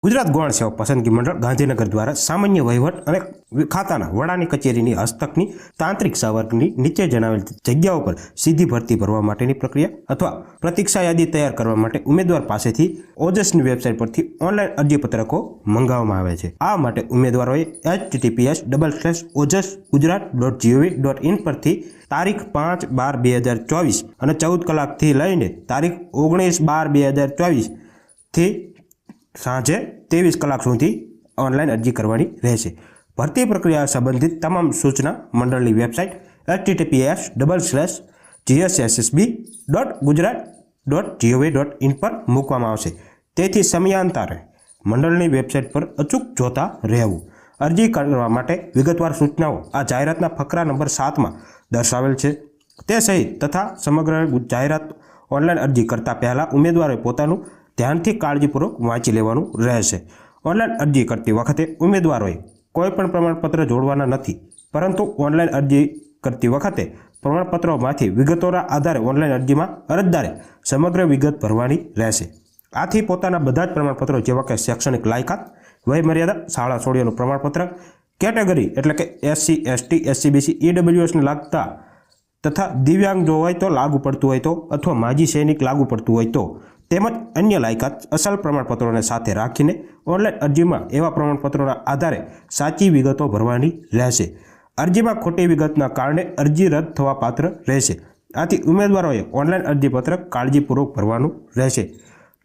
ગુજરાત ગૌણ સેવા પસંદગી મંડળ ગાંધીનગર દ્વારા સામાન્ય વહીવટ અને ખાતાના વડાની કચેરીની હસ્તકની તાંત્રિક સંવર્ગની નીચે જણાવેલ જગ્યાઓ પર સીધી ભરતી ભરવા માટેની પ્રક્રિયા અથવા પ્રતીક્ષા યાદી તૈયાર કરવા માટે ઉમેદવાર પાસેથી ઓજસની વેબસાઇટ પરથી ઓનલાઈન અરજીપત્રકો મંગાવવામાં આવે છે। આ માટે ઉમેદવારોએ https://ojsgujarat.gov.in પરથી તારીખ 5/12/2024 અને 14 કલાકથી લઈને તારીખ 19/12/2024 થી સાંજે 23 કલાક સુધી ઓનલાઈન અરજી કરવાની રહેશે। ભરતી પ્રક્રિયા સંબંધિત તમામ સૂચના મંડળની વેબસાઇટ https://gssb.gujarat.gov.in પર મૂકવામાં આવશે, તેથી સમયાંતરે મંડળની વેબસાઇટ પર અચૂક જોતા રહેવું। અરજી કરવા માટે વિગતવાર સૂચનાઓ આ જાહેરાતના ફકરા નંબર 7માં દર્શાવેલ છે તે સહિત તથા સમગ્ર જાહેરાત ઓનલાઈન અરજી કરતા પહેલા ઉમેદવારોએ પોતાનું ધ્યાનથી કાળજીપૂર્વક વાંચી લેવાનું રહેશે। ઓનલાઈન અરજી કરતી વખતે ઉમેદવારોએ કોઈપણ પ્રમાણપત્ર જોડવાના નથી, પરંતુ ઓનલાઈન અરજી કરતી વખતે પ્રમાણપત્રોમાંથી વિગતોના આધારે ઓનલાઈન અરજીમાં અરજદારે સમગ્ર વિગત ભરવાની રહેશે। આથી પોતાના બધા જ પ્રમાણપત્રો જેવા કે શૈક્ષણિક લાયકાત, વયમર્યાદા, શાળા છોડ્યાનું પ્રમાણપત્ર, કેટેગરી એટલે કે SC, ST, SC, BC, EWSને લાગતા તથા દિવ્યાંગ જો હોય તો લાગુ પડતું હોય તો અથવા માજી સૈનિક લાગુ પડતું હોય તો તેમજ અન્ય લાયકાત અસલ પ્રમાણપત્રોને સાથે રાખીને ઓનલાઈન અરજીમાં એવા પ્રમાણપત્રોના આધારે સાચી વિગતો ભરવાની રહેશે। અરજીમાં ખોટી વિગતના કારણે અરજી રદ થવા પાત્ર રહેશે। આથી ઉમેદવારોએ ઓનલાઈન અરજીપત્રક કાળજીપૂર્વક ભરવાનું રહેશે।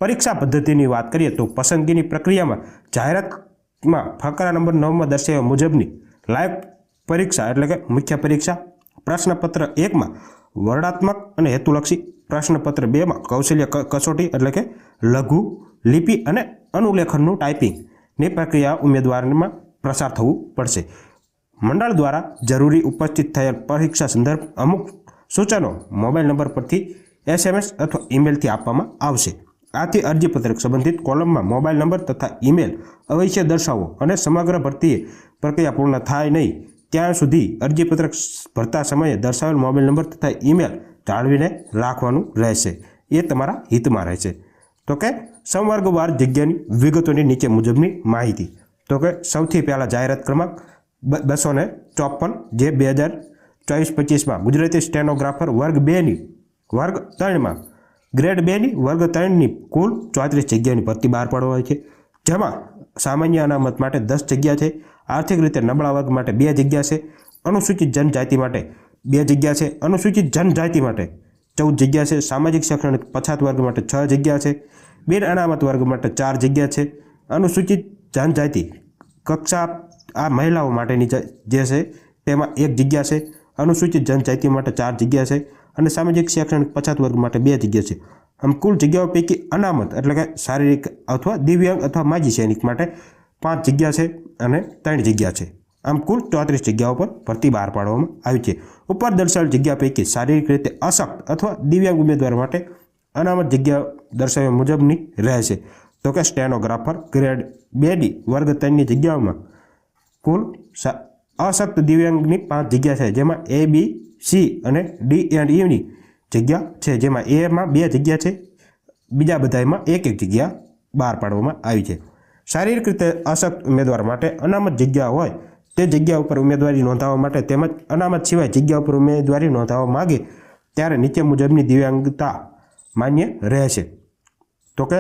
પરીક્ષા પદ્ધતિની વાત કરીએ તો પસંદગીની પ્રક્રિયામાં જાહેરાતમાં ફકરા નંબર 9માં દર્શાવ્યા મુજબની લાયક પરીક્ષા એટલે કે મુખ્ય પરીક્ષા, પ્રશ્નપત્ર 1માં વર્ણનાત્મક અને હેતુલક્ષી, પ્રશ્નપત્ર 2માં કૌશલ્ય કસોટી એટલે કે લઘુ, લિપિ અને અનુલેખનનું ટાઈપિંગની પ્રક્રિયા ઉમેદવારમાં પ્રસાર થવું પડશે। મંડળ દ્વારા જરૂરી ઉપસ્થિત થયેલ પરીક્ષા સંદર્ભ અમુક સૂચનો મોબાઈલ નંબર પરથી SMS અથવા ઈમેલથી આપવામાં આવશે। આથી અરજીપત્રક સંબંધિત કોલમમાં મોબાઈલ નંબર તથા ઈમેલ અવશ્ય દર્શાવો અને સમગ્ર ભરતી પ્રક્રિયા પૂર્ણ થાય નહીં ત્યાં સુધી અરજીપત્રક ભરતા સમયે દર્શાવેલ મોબાઈલ નંબર તથા ઈમેલ જાળવીને રાખવાનું રહેશે। એ તમારા હિતમાં રહેશે। તો કે સંવર્ગવાર જગ્યાની વિગતોની નીચે મુજબની માહિતી। તો કે સૌથી પહેલાં જાહેરાત ક્રમાંક 254 જે 2024-25માં ગુજરાતી સ્ટેનોગ્રાફર વર્ગ 2ની વર્ગ 3માં ગ્રેડ 2ની વર્ગ 3ની કુલ 34 જગ્યાની ભરતી બહાર પાડવામાં આવી છે, જેમાં સામાન્ય અનામત માટે 10 જગ્યા છે, આર્થિક રીતે નબળા વર્ગ માટે 2 જગ્યા છે, અનુસૂચિત જનજાતિ માટે 2 જગ્યા છે, અનુસૂચિત જનજાતિ માટે 14 જગ્યા છે, સામાજિક શૈક્ષણિક પછાત વર્ગ માટે 6 જગ્યા છે, બિન અનામત વર્ગ માટે 4 જગ્યા છે, અનુસૂચિત જનજાતિ કક્ષા આ મહિલાઓ માટેની જે છે તેમાં 1 જગ્યા છે, અનુસૂચિત જનજાતિ માટે 4 જગ્યા છે અને સામાજિક શૈક્ષણિક પછાત વર્ગ માટે 2 જગ્યા છે। આમ કુલ જગ્યાઓ પૈકી અનામત એટલે કે શારીરિક અથવા દિવ્યાંગ અથવા માજી સૈનિક માટે 5 જગ્યા છે અને 3 જગ્યા છે। આમ કુલ 34 જગ્યાઓ પર ભરતી બહાર પાડવામાં આવી છે। ઉપર દર્શાવેલ જગ્યા પૈકી શારીરિક રીતે અશક્ત અથવા દિવ્યાંગ ઉમેદવાર માટે અનામત જગ્યા દર્શાવ્યા મુજબની રહેશે। તો કે સ્ટેનોગ્રાફર ગ્રેડ 2ની વર્ગ 3ની જગ્યાઓમાં કુલ અશક્ત દિવ્યાંગની 5 જગ્યા છે, જેમાં A, B, C અને D and Eની જગ્યા છે, જેમાં Aમાં 2 જગ્યા છે, બીજા બધામાં 1 જગ્યા બહાર પાડવામાં આવી છે। શારીરિક રીતે અશક્ત ઉમેદવાર માટે અનામત જગ્યા હોય તે જગ્યા ઉપર ઉમેદવારી નોંધાવવા માટે તેમજ અનામત સિવાય જગ્યા ઉપર ઉમેદવારી નોંધાવવા માગે ત્યારે નીચે મુજબની દિવ્યાંગતા માન્ય રહેશે। તો કે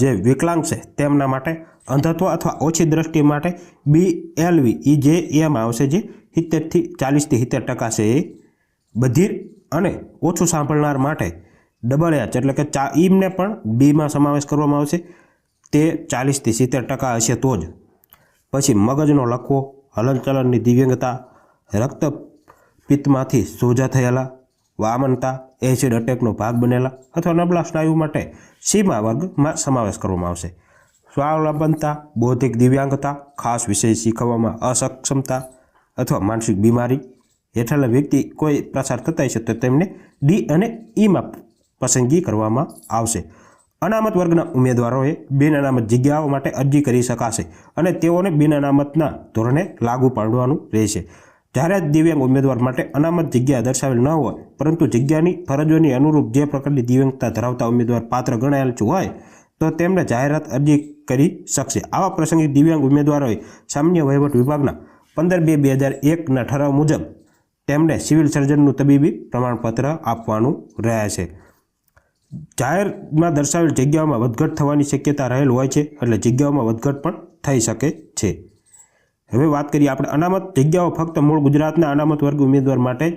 જે વિકલાંગ છે તેમના માટે અંધત્વ અથવા ઓછી દ્રષ્ટિ માટે BLV જે એમાં આવશે, જે 70 થી 40% છે એ બધિર અને ઓછું સાંભળનાર માટે HH એટલે કે ઈમને પણ બીમાં સમાવેશ કરવામાં આવશે, તે 40 થી 70% હશે તો જ। પછી મગજનો લકવો, હલનચલનની દિવ્યાંગતા, રક્તપિત્તમાંથી સોજા થયેલા, વામનતા, એસિડ અટેકનો ભાગ બનેલા અથવા નબળા સ્નાયુ માટે સીમા વર્ગમાં સમાવેશ કરવામાં આવશે। સ્વાવલંબનતા, બૌદ્ધિક દિવ્યાંગતા, ખાસ વિષય શીખવવામાં અસક્ષમતા અથવા માનસિક બીમારી હેઠળના વ્યક્તિ કોઈ પ્રસાર થતા હશે તો તેમને D અને Eમાં પસંદગી કરવામાં આવશે। અનામત વર્ગના ઉમેદવારોએ બિન અનામત જગ્યાઓ માટે અરજી કરી શકાશે અને તેઓને બિન અનામતના ધોરણે લાગુ પાડવાનું રહેશે। જ્યારે દિવ્યાંગ ઉમેદવાર માટે અનામત જગ્યા દર્શાવેલ ન હોય પરંતુ જગ્યાની ફરજોની અનુરૂપ જે પ્રકારની દિવ્યાંગતા ધરાવતા ઉમેદવાર પાત્ર ગણાયેલ હોય તો તેમને જાહેરાત અરજી કરી શકશે। આવા પ્રસંગે દિવ્યાંગ ઉમેદવારોએ સામાન્ય વહીવટ વિભાગના 15/2/2001ના ઠરાવ મુજબ તેમને સિવિલ સર્જનનું તબીબી પ્રમાણપત્ર આપવાનું રહેશે। જાહેરમાં દર્શાવેલ જગ્યાઓમાં વધઘટ થવાની શક્યતા રહેલ હોય છે, એટલે જગ્યાઓમાં વધઘટ પણ થઈ શકે છે। હવે વાત કરીએ આપણે અનામત જગ્યાઓ ફક્ત મૂળ ગુજરાતના અનામત વર્ગ ઉમેદવાર માટે જ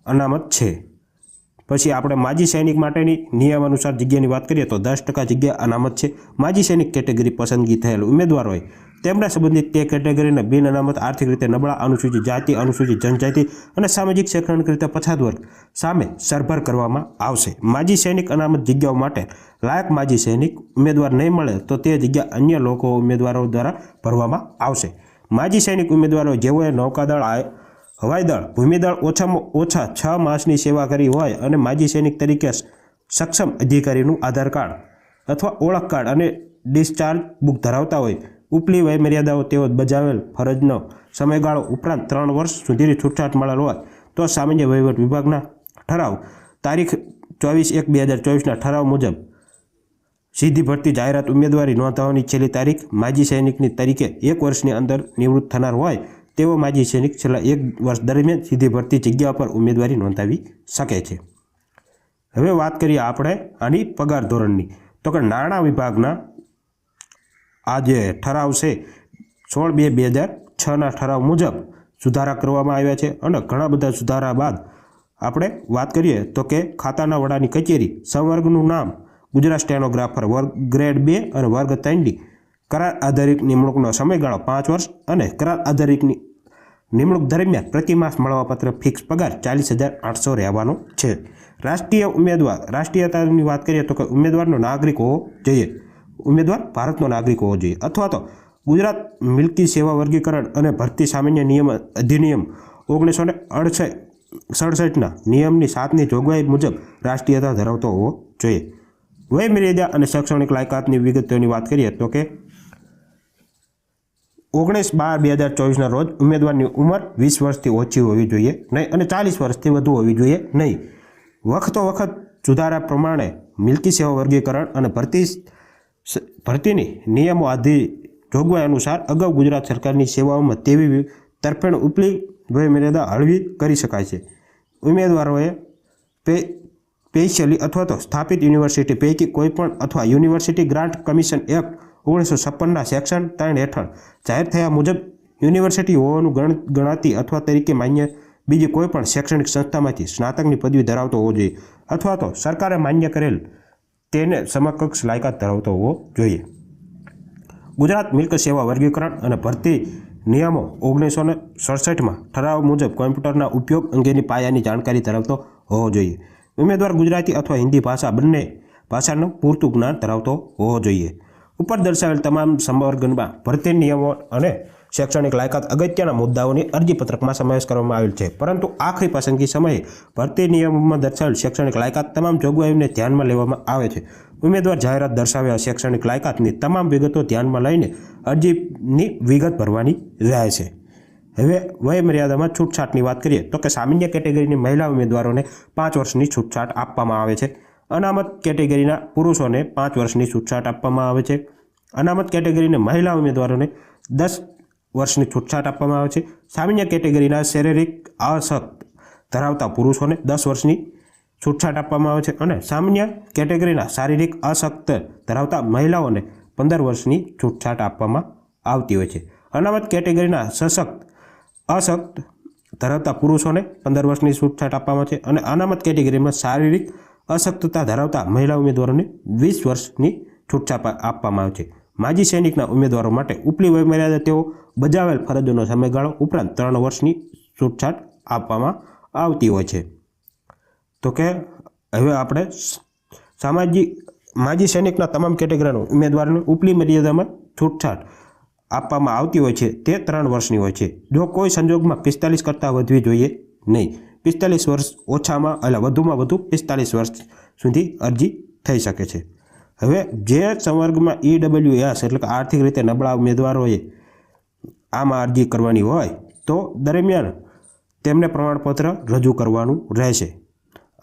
અનામત છે। પછી આપણે માજી સૈનિક માટેની નિયમ અનુસાર જગ્યાની વાત કરીએ તો 10% જગ્યા અનામત છે। માજી સૈનિક કેટેગરી પસંદગી થયેલ ઉમેદવારોએ તેમના સંબંધિત તે કેટેગરીના બિન અનામત આર્થિક રીતે નબળા અનુસૂચિત જાતિ, અનુસૂચિત જનજાતિ અને સામાજિક શૈક્ષણિક રીતે પછાત વર્ગ સામે સરભર કરવામાં આવશે। માજી સૈનિક અનામત જગ્યાઓ માટે લાયક માજી સૈનિક ઉમેદવાર નહીં મળે તો તે જગ્યા અન્ય લોકો ઉમેદવારો દ્વારા ભરવામાં આવશે। માજી સૈનિક ઉમેદવારો જેઓએ નૌકાદળ, હવાઈદળ, ભૂમિદળ ઓછામાં ઓછા 6 માસની સેવા કરી હોય અને માજી સૈનિક તરીકે સક્ષમ અધિકારીનું આધાર કાર્ડ અથવા ઓળખ કાર્ડ અને ડિસ્ચાર્જ બુક ધરાવતા હોય, ઉપલી વયમર્યાદાઓ તેઓ બજાવેલ ફરજનો સમયગાળો ઉપરાંત 3 વર્ષ સુધીની છૂટછાટ મળેલ હોય તો સામાન્ય વહીવટ વિભાગના ઠરાવ તારીખ 24/1/2024ના ઠરાવ મુજબ સીધી ભરતી જાહેરાત ઉમેદવારી નોંધાવવાની છેલ્લી તારીખ માજી સૈનિકની તરીકે 1 વર્ષની અંદર નિવૃત્ત થનાર હોય તેઓ માજી સૈનિક છેલ્લા 1 વર્ષ દરમિયાન સીધી ભરતી જગ્યા પર ઉમેદવારી નોંધાવી શકે છે। હવે વાત કરીએ આપણે આની પગાર ધોરણની, તો કે નાણાં વિભાગના આ જે ઠરાવ છે 16/2/2006ના ઠરાવ મુજબ સુધારા કરવામાં આવ્યા છે અને ઘણા બધા સુધારા બાદ આપણે વાત કરીએ તો કે ખાતાના વડાની કચેરી સંવર્ગનું નામ ગુજરાત સ્ટેનોગ્રાફર વર્ગ ગ્રેડ 2 અને વર્ગ 3ની કરાર આધારિત નિમણૂકનો સમયગાળો 5 વર્ષ અને કરાર આધારિત નિમણૂક દરમિયાન પ્રતિમાસ મળવાપાત્ર ફિક્સ પગાર 40,800 રહેવાનો છે। રાષ્ટ્રીય ઉમેદવાર રાષ્ટ્રીયતાની વાત કરીએ તો કે ઉમેદવારનો નાગરિક હોવો જોઈએ, ઉમેદવાર ભારતનો નાગરિક હોવો જોઈએ અથવા તો ગુજરાત મિલકી સેવા વર્ગીકરણ અને ભરતી સામાન્ય નિયમ અધિનિયમ 1967ના નિયમની 7ની જોગવાઈ મુજબ રાષ્ટ્રીયતા ધરાવતો હોવો જોઈએ। વયમર્યાદા અને શૈક્ષણિક લાયકાતની વિગતોની વાત કરીએ તો કે 19/12/2024ના રોજ ઉમેદવારની ઉંમર 20 વર્ષથી ઓછી હોવી જોઈએ નહીં અને 40 વર્ષથી વધુ હોવી જોઈએ નહીં। વખતો વખત સુધારા પ્રમાણે મિલકી સેવા વર્ગીકરણ અને ભરતીની નિયમો આધી જોગવાઈ અનુસાર અગાઉ ગુજરાત સરકારની સેવાઓમાં તેવી તરફેણ ઉપલી વયમર્યાદા હળવી કરી શકાય છે। ઉમેદવારોએ સ્પેશિયલી અથવા તો સ્થાપિત યુનિવર્સિટી પૈકી કોઈપણ અથવા યુનિવર્સિટી ગ્રાન્ટ કમિશન એક્ટ 1956ના સેક્શન 3 હેઠળ જાહેર થયા મુજબ યુનિવર્સિટી હોવાનું ગણાતી અથવા તરીકે માન્ય બીજી કોઈપણ શૈક્ષણિક સંસ્થામાંથી સ્નાતકની પદવી ધરાવતો હોવો જોઈએ અથવા તો સરકારે માન્ય કરેલ તેને સમકક્ષ લાયકાત ધરાવતો હોવો જોઈએ। ગુજરાત મિલકત સેવા વર્ગીકરણ અને ભરતી નિયમો 1967માં ઠરાવ મુજબ કોમ્પ્યુટરના ઉપયોગ અંગેની પાયાની જાણકારી ધરાવતો હોવો જોઈએ। ઉમેદવાર ગુજરાતી અથવા હિન્દી ભાષા બંને ભાષાનું પૂરતું જ્ઞાન ધરાવતો હોવો જોઈએ। ઉપર દર્શાવેલ તમામ સંવર્ગમાં ભરતી નિયમો અને શૈક્ષણિક લાયકાત અગત્યના મુદ્દાઓની અરજીપત્રકમાં સમાવેશ કરવામાં આવેલ છે, પરંતુ આખરી પસંદગી સમયે ભરતી નિયમોમાં દર્શાવેલ શૈક્ષણિક લાયકાત તમામ જોગવાઈઓને ધ્યાનમાં લેવામાં આવે છે। ઉમેદવાર જાહેરાત દર્શાવ્યા શૈક્ષણિક લાયકાતની તમામ વિગતો ધ્યાનમાં લઈને અરજીની વિગત ભરવાની રહેશે। હવે વયમર્યાદામાં છૂટછાટની વાત કરીએ તો કે સામાન્ય કેટેગરીની મહિલા ઉમેદવારોને 5 વર્ષની છૂટછાટ આપવામાં આવે છે। અનામત કેટેગરીના પુરુષોને 5 વર્ષની છૂટછાટ આપવામાં આવે છે। અનામત કેટેગરીના મહિલા ઉમેદવારોને 10 વર્ષની છૂટછાટ આપવામાં આવે છે। સામાન્ય કેટેગરીના શારીરિક અશક્ત ધરાવતા પુરુષોને 10 વર્ષની છૂટછાટ આપવામાં આવે છે અને સામાન્ય કેટેગરીના શારીરિક અશક્ત ધરાવતા મહિલાઓને 15 વર્ષની છૂટછાટ આપવામાં આવતી હોય છે। અનામત કેટેગરીના અશક્ત ધરાવતા પુરુષોને 15 વર્ષની છૂટછાટ આપવામાં આવે છે અને અનામત કેટેગરીમાં શારીરિક અશક્તતા ધરાવતા મહિલા ઉમેદવારોને 20 વર્ષની છૂટછાટ આપવામાં આવે છે। માજી સૈનિકના ઉમેદવારો માટે ઉપલી વયમર્યાદા તેઓ બજાવેલ ફરજોનો સમયગાળો ઉપરાંત 3 વર્ષની છૂટછાટ આપવામાં આવતી હોય છે। તો કે હવે આપણે માજી સૈનિકના તમામ કેટેગરીના ઉમેદવારોને ઉપલી મર્યાદામાં છૂટછાટ આપવામાં આવતી હોય છે તે 3 વર્ષની હોય છે। જો કોઈ સંજોગમાં 45 કરતાં વધવી જોઈએ નહીં। 45 વર્ષ ઓછામાં એટલે વધુમાં વધુ 45 વર્ષ સુધી અરજી થઈ શકે છે। હવે જે સંવર્ગમાં EWS એટલે કે આર્થિક રીતે નબળા ઉમેદવારોએ આમાં અરજી કરવાની હોય તો દરમિયાન તેમને પ્રમાણપત્ર રજૂ કરવાનું રહેશે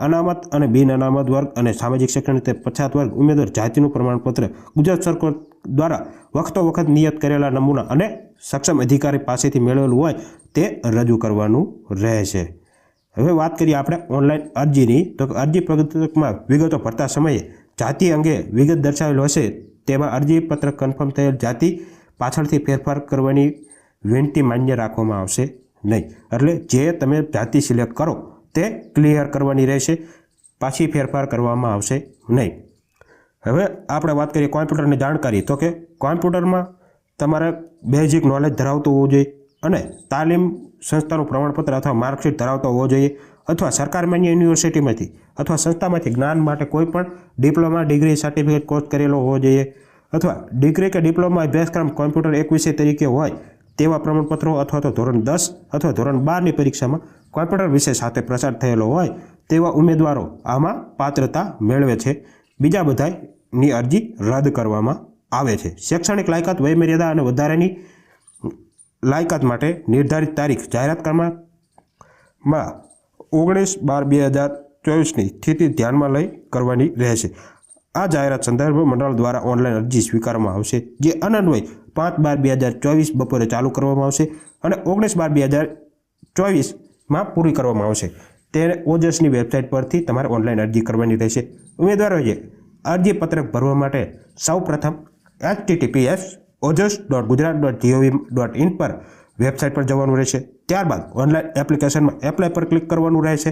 અનામત અને બિન અનામત વર્ગ અને સામાજિક શૈક્ષણિક રીતે પછાત વર્ગ ઉમેદવાર જાતિનું પ્રમાણપત્ર ગુજરાત સરકાર દ્વારા વખતો વખત નિયત કરેલા નમૂના અને સક્ષમ અધિકારી પાસેથી મેળવેલું હોય તે રજૂ કરવાનું રહેશે. હવે વાત કરીએ આપણે ઓનલાઈન અરજીની. તો અરજી પત્રકમાં વિગતો ભરતા સમયે જાતિ અંગે વિગત દર્શાવેલ હશે તેમાં અરજી પત્રક કન્ફર્મ થયેલ જાતિ પાછળથી ફેરફાર કરવાની વિનંતી માન્ય રાખવામાં આવશે નહીં. એટલે જે તમે જાતિ સિલેક્ટ કરો તે ક્લિયર કરવાની રહેશે, પાછી ફેરફાર કરવામાં આવશે નહીં. હવે આપણે વાત કરીએ કોમ્પ્યુટરની જાણકારી. તો કે કોમ્પ્યુટરમાં તમારે બેઝિક નોલેજ ધરાવતું હોવું જોઈએ અને તાલીમ સંસ્થાનું પ્રમાણપત્ર અથવા માર્કશીટ ધરાવતો હોવો જોઈએ અથવા સરકાર માન્ય યુનિવર્સિટીમાંથી અથવા સંસ્થામાંથી જ્ઞાન માટે કોઈ પણ ડિપ્લોમા, ડિગ્રી, સર્ટિફિકેટ કોર્સ કરેલો હોવો જોઈએ અથવા ડિગ્રી કે ડિપ્લોમા અભ્યાસક્રમ કોમ્પ્યુટર એક વિષય તરીકે હોય તેવા પ્રમાણપત્રો અથવા તો ધોરણ 10 અથવા ધોરણ 12ની પરીક્ષામાં કોમ્પ્યુટર વિષય સાથે પ્રસાર થયેલો હોય તેવા ઉમેદવારો આમાં પાત્રતા મેળવે છે. બીજા બધાની અરજી રદ કરવામાં આવે છે. શૈક્ષણિક લાયકાત, વયમર્યાદા અને વધારાની લાયકાત માટે નિર્ધારિત તારીખ જાહેરાત કરવામાં 19/12/2024ની સ્થિતિ ધ્યાનમાં લઈ કરવાની રહેશે. આ જાહેરાત સંદર્ભ મંડળ દ્વારા ઓનલાઈન અરજી સ્વીકારવામાં આવશે જે અનન્વય 5/12/2024 બપોરે ચાલુ કરવામાં આવશે અને 19/12/2024માં પૂરી કરવામાં આવશે. તે ઓજસની વેબસાઇટ પરથી તમારે ઓનલાઈન અરજી કરવાની રહેશે. ઉમેદવારોએ અરજી પત્રક ભરવા માટે સૌપ્રથમ https://ojas.gujarat.gov.in પર વેબસાઇટ પર જવાનું રહેશે. ત્યારબાદ ઓનલાઈન એપ્લિકેશનમાં એપ્લાય પર ક્લિક કરવાનું રહેશે.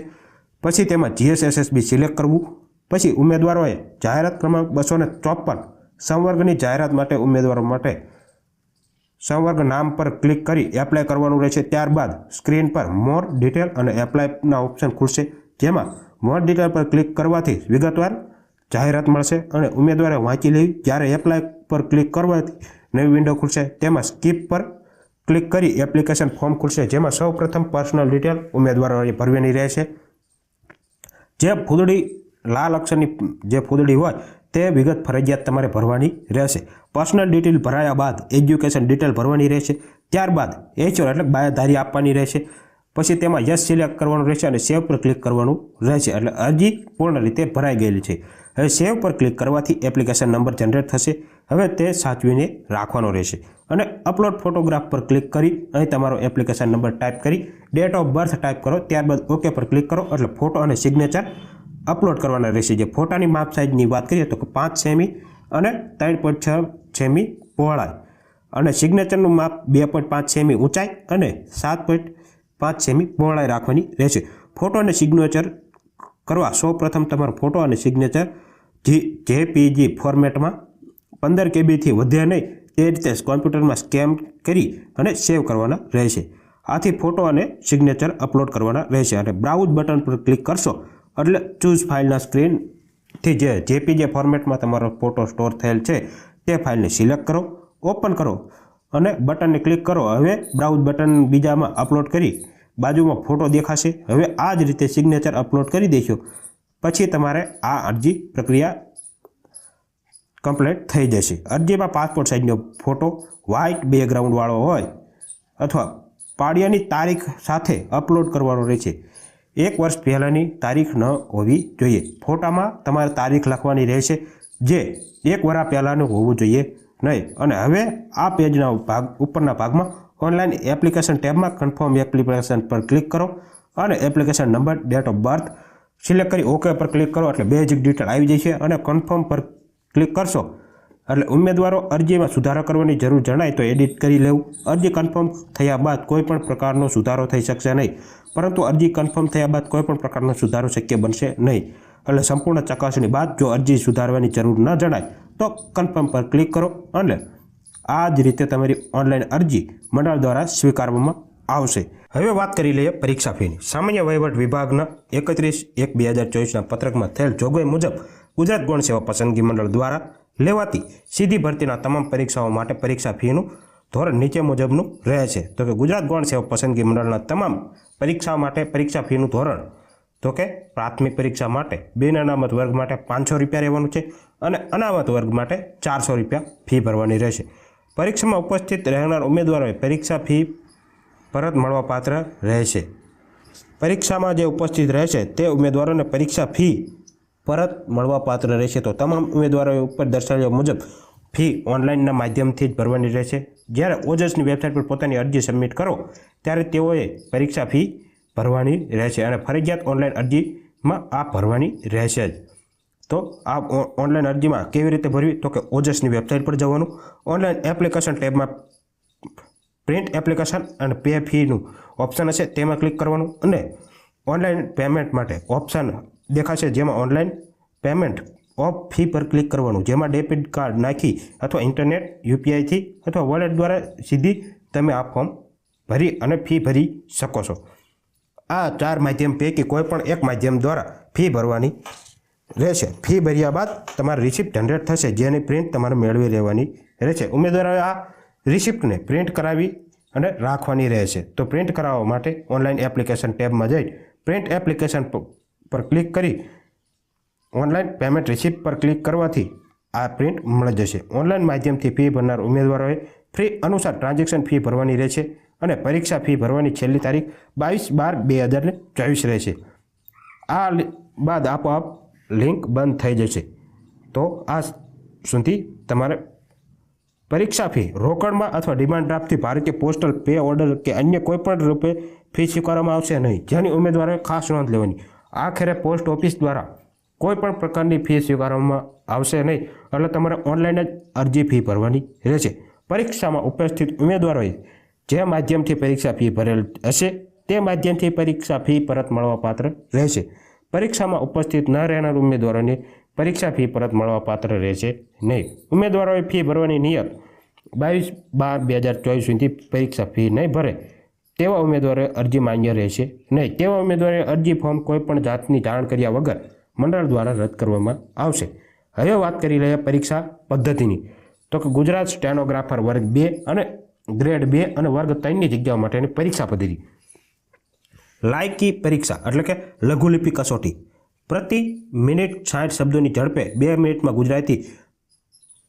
પછી તેમાં GSSSB સિલેક્ટ કરવું. પછી ઉમેદવારોએ જાહેરાત ક્રમાંક 254 સંવર્ગની જાહેરાત માટે ઉમેદવારો માટે સંવર્ગ નામ પર ક્લિક કરી એપ્લાય કરવાનું રહેશે. ત્યારબાદ સ્ક્રીન પર મોર ડિટેલ અને એપ્લાયના ઓપ્શન ખુલશે, જેમાં મોર ડિટેલ પર ક્લિક કરવાથી વિગતવાર જાહેરાત મળશે અને ઉમેદવારે વાંચી લેવી. જ્યારે એપ્લાય પર ક્લિક કરવાથી નવી વિન્ડો ખુલશે, તેમાં સ્કીપ પર ક્લિક કરી એપ્લિકેશન ફોર્મ ખુલશે, જેમાં સૌપ્રથમ પર્સનલ ડિટેલ ઉમેદવારોએ ભરવાની રહેશે. જે ફૂદડી લાલ અક્ષરની જે ફૂદડી હોય તે વિગત ફરજિયાત તમારે ભરવાની રહેશે. પર્સનલ ડિટેલ ભરાયા બાદ એજ્યુકેશન ડિટેલ ભરવાની રહેશે. ત્યારબાદ HR એટલે બાયાધારી આપવાની રહેશે. પછી તેમાં યસ સિલેક્ટ કરવાનું રહેશે અને સેવ પર ક્લિક કરવાનું રહેશે. એટલે અરજી પૂર્ણ રીતે ભરાઈ ગયેલી છે. હવે સેવ પર ક્લિક કરવાથી એપ્લિકેશન નંબર જનરેટ થશે. હવે તે સાચવીને રાખવાનો રહેશે અને અપલોડ ફોટોગ્રાફ પર ક્લિક કરી અહીં તમારો એપ્લિકેશન નંબર ટાઈપ કરી ડેટ ઓફ બર્થ ટાઈપ કરો. ત્યારબાદ ઓકે પર ક્લિક કરો એટલે ફોટો અને સિગ્નેચર અપલોડ કરવાના રહેશે. જે ફોટાની માપ સાઇઝની વાત કરીએ તો 5 સેમી અને 3.6 સેમી પહોળાઈ અને સિગ્નેચરનું માપ 2.5 સેમી ઊંચાઈ અને 7.5 સેમી પહોળાઈ રાખવાની રહેશે. ફોટો અને સિગ્નેચર કરવા સૌપ્રથમ તમારો ફોટો અને સિગ્નેચર JPG ફોર્મેટમાં 15 KBથી વધે નહીં તે રીતે કોમ્પ્યુટરમાં સ્કેન કરી અને સેવ કરવાના રહેશે. આથી ફોટો અને સિગ્નેચર અપલોડ કરવાના રહેશે અને બ્રાઉઝ બટન પર ક્લિક કરશો એટલે ચૂઝ ફાઇલના સ્ક્રીનથી જે JPG ફોર્મેટમાં તમારો ફોટો સ્ટોર થયેલ છે તે ફાઇલને સિલેક્ટ કરો, ઓપન કરો અને બટનને ક્લિક કરો. હવે બ્રાઉઝ બટન બીજામાં અપલોડ કરી બાજુમાં ફોટો દેખાશે. હવે આ જ રીતે સિગ્નેચર અપલોડ કરી દેશો પછી તમારે આ અરજી પ્રક્રિયા કમ્પ્લીટ થઈ જશે. અરજીમાં પાસપોર્ટ સાઇઝનો ફોટો વ્હાઇટ બેકગ્રાઉન્ડવાળો હોય અથવા પાડિયાની તારીખ સાથે અપલોડ કરવાનો રહેશે. 1 વર્ષ પહેલાંની તારીખ ન હોવી જોઈએ. ફોટામાં તમારે તારીખ લખવાની રહેશે જે 1 વર્ષ પહેલાંનું હોવું જોઈએ નહીં. અને હવે આ પેજના ઉપરના ભાગમાં ઓનલાઈન એપ્લિકેશન ટેબમાં કન્ફર્મ એપ્લિકેશન પર ક્લિક કરો અને application number, date of birth select કરી ઓકે પર ક્લિક કરો એટલે બેઝિક ડિટેલ આવી જશે અને કન્ફર્મ પર ક્લિક કરશો એટલે ઉમેદવારો અરજીમાં સુધારો કરવાની જરૂર જણાય તો એડિટ કરી લેવું. અરજી કન્ફર્મ થયા બાદ કોઈપણ પ્રકારનો સુધારો થઈ શકશે નહીં, પરંતુ અરજી કન્ફર્મ થયા બાદ કોઈપણ પ્રકારનો સુધારો શક્ય બનશે નહીં. એટલે સંપૂર્ણ ચકાસણી બાદ જો અરજી સુધારવાની જરૂર ન જણાય તો કન્ફર્મ પર ક્લિક કરો અને આ જ રીતે તમારી ઓનલાઈન અરજી મંડળ દ્વારા સ્વીકારવામાં આવશે. હવે વાત કરી લઈએ પરીક્ષા ફીની. સામાન્ય વહીવટ વિભાગના 31/1/2024ના પત્રકમાં થયેલ જોગવાઈ મુજબ ગુજરાત ગૌણ સેવા પસંદગી મંડળ દ્વારા લેવાતી સીધી ભરતીના તમામ પરીક્ષાઓ માટે પરીક્ષા ફીનું ધોરણ નીચે મુજબનું રહે છે. તો કે ગુજરાત ગૌણ સેવા પસંદગી મંડળના તમામ પરીક્ષાઓ માટે પરીક્ષા ફીનું ધોરણ તો કે પ્રાથમિક પરીક્ષા માટે બિન અનામત વર્ગ માટે 500 રૂપિયા રહેવાનું છે અને અનામત વર્ગ માટે 400 રૂપિયા ફી ભરવાની રહેશે. પરીક્ષામાં ઉપસ્થિત રહેનાર ઉમેદવારોએ પરીક્ષા ફી પરત મળવાપાત્ર રહેશે. પરીક્ષામાં જે ઉપસ્થિત રહેશે તે ઉમેદવારોને પરીક્ષા ફી પરત મળવાપાત્ર રહેશે. તો તમામ ઉમેદવારોએ ઉપર દર્શાવ્યા મુજબ ફી ઓનલાઈનના માધ્યમથી જ ભરવાની રહેશે. જ્યારે ઓજસની વેબસાઇટ પર પોતાની અરજી સબમિટ કરો ત્યારે તેઓએ પરીક્ષા ફી ભરવાની રહેશે અને ફરજિયાત ઓનલાઈન અરજીમાં આ ભરવાની રહેશે જ. તો આ ઓનલાઈન અરજીમાં કેવી રીતે ભરવી? તો કે ઓજસની વેબસાઇટ પર જવાનું, ઓનલાઈન એપ્લિકેશન ટેબમાં પ્રિન્ટ એપ્લિકેશન અને પે ફીનું ઓપ્શન હશે તેમાં ક્લિક કરવાનું અને ઓનલાઈન પેમેન્ટ માટે ઓપ્શન દેખાશે જેમાં ઓનલાઈન પેમેન્ટ ઓફ ફી પર ક્લિક કરવાનું, જેમાં ડેબિટ કાર્ડ નાખી અથવા ઇન્ટરનેટ યુપીઆઈથી અથવા વોલેટ દ્વારા સીધી તમે આ ફોર્મ ભરી અને ફી ભરી શકો છો. આ 4 માધ્યમ પૈકી કોઈ પણ એક માધ્યમ દ્વારા ફી ભરવાની રહેશે. ફી ભર્યા બાદ તમારી રિસિપ્ટ જનરેટ થશે જેની પ્રિન્ટ તમારે મેળવી લેવાની રહેશે. ઉમેદવારોએ આ રિસિપ્ટને પ્રિન્ટ કરાવી અને રાખવાની રહેશે. તો પ્રિન્ટ કરાવવા માટે ઓનલાઈન એપ્લિકેશન ટેબમાં જઈ પ્રિન્ટ એપ્લિકેશન પર ક્લિક કરી ઓનલાઈન પેમેન્ટ રિસિપ્ટ પર ક્લિક કરવાથી આ પ્રિન્ટ મળી જશે. ઓનલાઈન માધ્યમથી ફી ભરનાર ઉમેદવારોએ ફી અનુસાર ટ્રાન્ઝેક્શન ફી ભરવાની રહેશે અને પરીક્ષા ફી ભરવાની છેલ્લી તારીખ 22/12/2024 રહેશે. આ બાદ આપોઆપ લિંક બંધ થઈ જશે. તો આ સુધી તમારે પરીક્ષા ફી રોકડમાં અથવા ડિમાન્ડ ડ્રાફ્ટથી ભારતીય પોસ્ટલ પે ઓર્ડર કે અન્ય કોઈપણ રૂપે ફી સ્વીકારવામાં આવશે નહીં, જેની ઉમેદવારોએ ખાસ નોંધ લેવાની. આખરે પોસ્ટ ઓફિસ દ્વારા કોઈ પણ પ્રકારની ફી સ્વીકારવામાં આવશે નહીં, એટલે તમારે ઓનલાઈન જ અરજી ફી ભરવાની રહેશે. પરીક્ષામાં ઉપસ્થિત ઉમેદવારોએ જે માધ્યમથી પરીક્ષા ફી ભરેલ હશે તે માધ્યમથી પરીક્ષા ફી પરત મળવાપાત્ર રહેશે. પરીક્ષામાં ઉપસ્થિત ન રહેનાર ઉમેદવારોને પરીક્ષા ફી પરત મળવાપાત્ર રહેશે નહીં. ઉમેદવારોએ ફી ભરવાની નિયત 22/12/2024 સુધી પરીક્ષા ફી નહીં ભરે તેવા ઉમેદવારોએ અરજી માન્ય રહેશે નહીં. તેવા ઉમેદવારોએ અરજી ફોર્મ કોઈપણ જાતની જાણ કર્યા વગર મંડળ દ્વારા રદ કરવામાં આવશે. હવે વાત કરી લઈએ પરીક્ષા પદ્ધતિની. તો કે ગુજરાત સ્ટેનોગ્રાફર વર્ગ 2 અને ગ્રેડ 2 અને વર્ગ 3ની જગ્યાઓ માટેની પરીક્ષા પદ્ધતિ. લાયકી પરીક્ષા એટલે કે લઘુલિપિ કસોટી. પ્રતિ મિનિટ 60 શબ્દોની ઝડપે 2 મિનિટમાં ગુજરાતી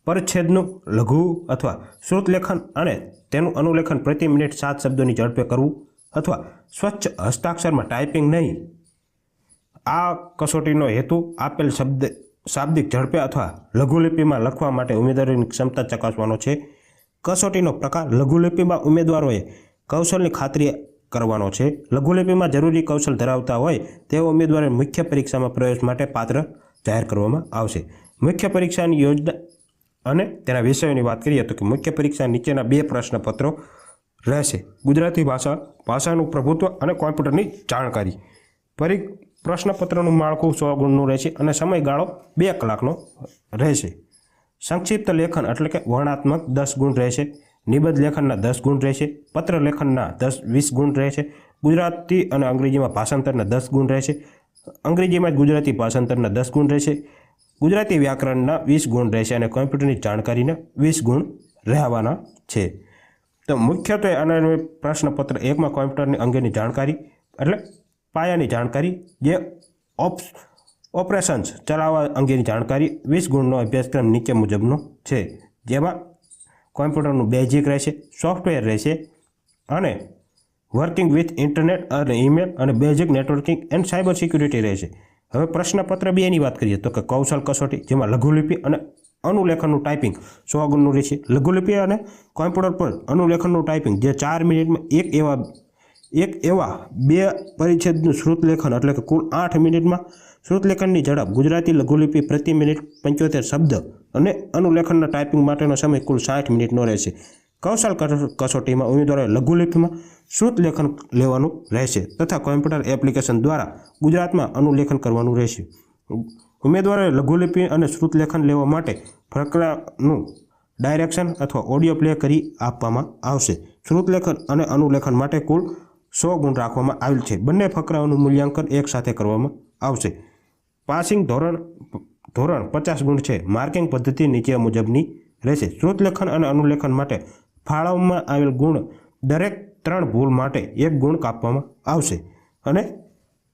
પરછેદનું લઘુ અથવા શ્રુતલેખન અને તેનું અનુલેખન પ્રતિ મિનિટ 7 શબ્દોની ઝડપે કરવું અથવા સ્વચ્છ હસ્તાક્ષરમાં ટાઈપિંગ નહીં. આ કસોટીનો હેતુ આપેલ શાબ્દિક ઝડપે અથવા લઘુલિપિમાં લખવા માટે ઉમેદવારોની ક્ષમતા ચકાસવાનો છે. કસોટીનો પ્રકાર લઘુલિપિમાં ઉમેદવારોએ કૌશલની ખાતરી કરવાનો છે. લઘુલિપિમાં જરૂરી કૌશલ ધરાવતા હોય તેવા ઉમેદવારોને મુખ્ય પરીક્ષામાં પ્રવેશ માટે પાત્ર જાહેર કરવામાં આવશે. મુખ્ય પરીક્ષાની યોજના અને તેના વિષયોની વાત કરીએ તો કે મુખ્ય પરીક્ષા નીચેના 2 પ્રશ્નપત્રો રહેશે: ગુજરાતી ભાષાનું પ્રભુત્વ અને કોમ્પ્યુટરની જાણકારી. પ્રશ્નપત્રનું માળખું 100 ગુણનું રહેશે અને સમયગાળો 2 કલાકનો રહેશે. સંક્ષિપ્ત લેખન એટલે કે વર્ણનાત્મક 10 ગુણ રહેશે. નિબંધ લેખનના 10 ગુણ રહેશે. પત્ર લેખનના 20 ગુણ રહેશે. ગુજરાતી અને અંગ્રેજીમાં ભાષાંતરના 10 ગુણ રહેશે. અંગ્રેજીમાં ગુજરાતી ભાષાંતરના 10 ગુણ રહેશે. ગુજરાતી વ્યાકરણના 20 ગુણ રહેશે અને કોમ્પ્યુટરની જાણકારીના 20 ગુણ રહેવાના છે. તો મુખ્યત્વે આના પ્રશ્નપત્ર 1માં કોમ્પ્યુટરની અંગેની જાણકારી એટલે પાયાની જાણકારી, જે ઓપરેશન્સ ચલાવવા અંગેની જાણકારી, 20 ગુણનો અભ્યાસક્રમ નીચે મુજબનો છે, જેમાં કોમ્પ્યુટરનું બેઝિક રહેશે, સોફ્ટવેર રહેશે અને વર્કિંગ વિથ ઇન્ટરનેટ અને ઈમેલ અને basic networking and cyber security રહેશે. હવે પ્રશ્નપત્ર 2ની વાત કરીએ તો કે કૌશલ કસોટી, જેમાં લઘુલિપિ અને અનુલેખનનું ટાઈપિંગ 100 ગુણનું રહેશે. લઘુલિપિ અને કોમ્પ્યુટર પર અનુલેખનનું ટાઈપિંગ, જે 4 મિનિટમાં એક એવા 2 પરિચ્છેદનું શ્રુતલેખન એટલે કે કુલ 8 મિનિટમાં શ્રુતલેખનની ઝડપ. ગુજરાતી લઘુલિપિ પ્રતિ મિનિટ 75 શબ્દ અને અનુલેખનના ટાઈપિંગ માટેનો સમય કુલ 60 મિનિટનો રહેશે. કૌશલ કસોટીમાં ઉમેદવારોએ લઘુલિપિમાં શ્રુતલેખન લેવાનું રહેશે તથા કોમ્પ્યુટર એપ્લિકેશન દ્વારા ગુજરાતમાં અનુલેખન કરવાનું રહેશે. ઉમેદવારોએ લઘુલિપિ અને શ્રુતલેખન લેવા માટે ફકરાનું ડાયરેક્શન અથવા ઓડિયો પ્લે કરી આપવામાં આવશે. શ્રુતલેખન અને અનુલેખન માટે કુલ 100 ગુણ રાખવામાં આવેલ છે. બંને ફકરાઓનું મૂલ્યાંકન એકસાથે કરવામાં આવશે. પાસિંગ ધોરણ 50 ગુણ છે. માર્કિંગ પદ્ધતિ નીચે મુજબની રહેશે. શ્રુતલેખન અને અનુલેખન માટે ફાળવવામાં આવેલ ગુણ દરેક 3 ભૂલ માટે 1 ગુણ કાપવામાં આવશે અને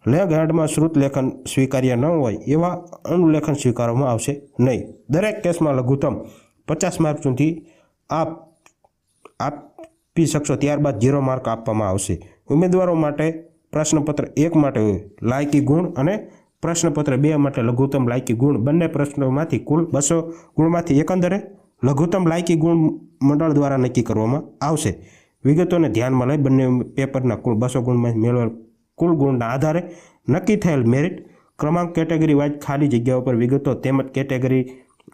લેગ હેન્ડમાં શ્રુતલેખન સ્વીકાર્ય ન હોય એવા અનુલેખન સ્વીકારવામાં આવશે નહીં. દરેક કેસમાં લઘુત્તમ 50 માર્ક સુધી આપી શકશો, ત્યારબાદ 0 માર્ક આપવામાં આવશે. ઉમેદવારો માટે પ્રશ્નપત્ર 1 માટે લાયકી ગુણ અને પ્રશ્નપત્ર 2 માટે લઘુત્તમ લાયકી ગુણ બંને પ્રશ્નોમાંથી કુલ 200 ગુણમાંથી એકંદરે લઘુત્તમ લાયકી ગુણ મંડળ દ્વારા નક્કી કરવામાં આવશે. વિગતોને ધ્યાનમાં લઈ બંને પેપરના કુલ 200 ગુણમાં મેળવેલ કુલ ગુણના આધારે નક્કી થયેલ મેરિટ ક્રમાંક કેટેગરી વાઇઝ ખાલી જગ્યાઓ પર વિગતો તેમજ કેટેગરી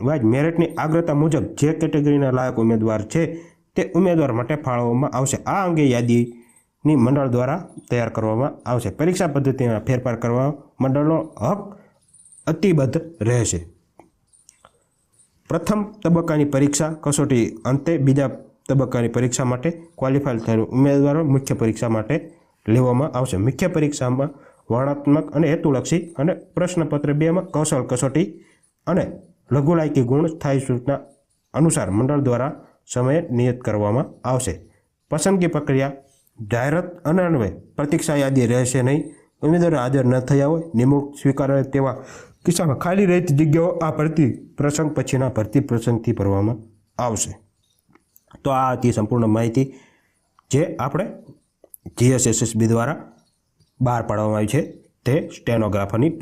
વાઇઝ મેરિટની અગ્રતા મુજબ જે કેટેગરીના લાયક ઉમેદવાર છે તે ઉમેદવાર માટે ફાળવવામાં આવશે. આ અંગે યાદીની મંડળ દ્વારા તૈયાર કરવામાં આવશે. પરીક્ષા પદ્ધતિમાં ફેરફાર કરવા મંડળનો હક અતિબદ્ધ રહેશે. પ્રથમ તબક્કાની પરીક્ષા કસોટી અંતે બીજા તબક્કાની પરીક્ષા માટે ક્વોલિફાય થયેલ ઉમેદવારો મુખ્ય પરીક્ષા માટે લેવામાં આવશે. મુખ્ય પરીક્ષામાં વર્ણનાત્મક અને હેતુલક્ષી અને પ્રશ્નપત્ર 2માં કૌશલ કસોટી અને લઘુ લાયકી ગુણ સ્થાયી સૂચના અનુસાર મંડળ દ્વારા સમય નિયત કરવામાં આવશે. પસંદગી પ્રક્રિયા જાહેરાત અન્વયે પ્રતીક્ષા યાદી રહેશે નહીં. ઉમેદવારો હાજર ન થયા હોય નિમણૂક સ્વીકારાય તેવા કિસ્સામાં ખાલી રહેતી જગ્યાઓ આ ભરતી પ્રસંગ પછીના ભરતી પ્રસંગથી ભરવામાં આવશે. તો આ હતી સંપૂર્ણ માહિતી જે આપણે GSSSB દ્વારા બહાર પાડવામાં આવી છે તે સ્ટેનોગ્રાફરની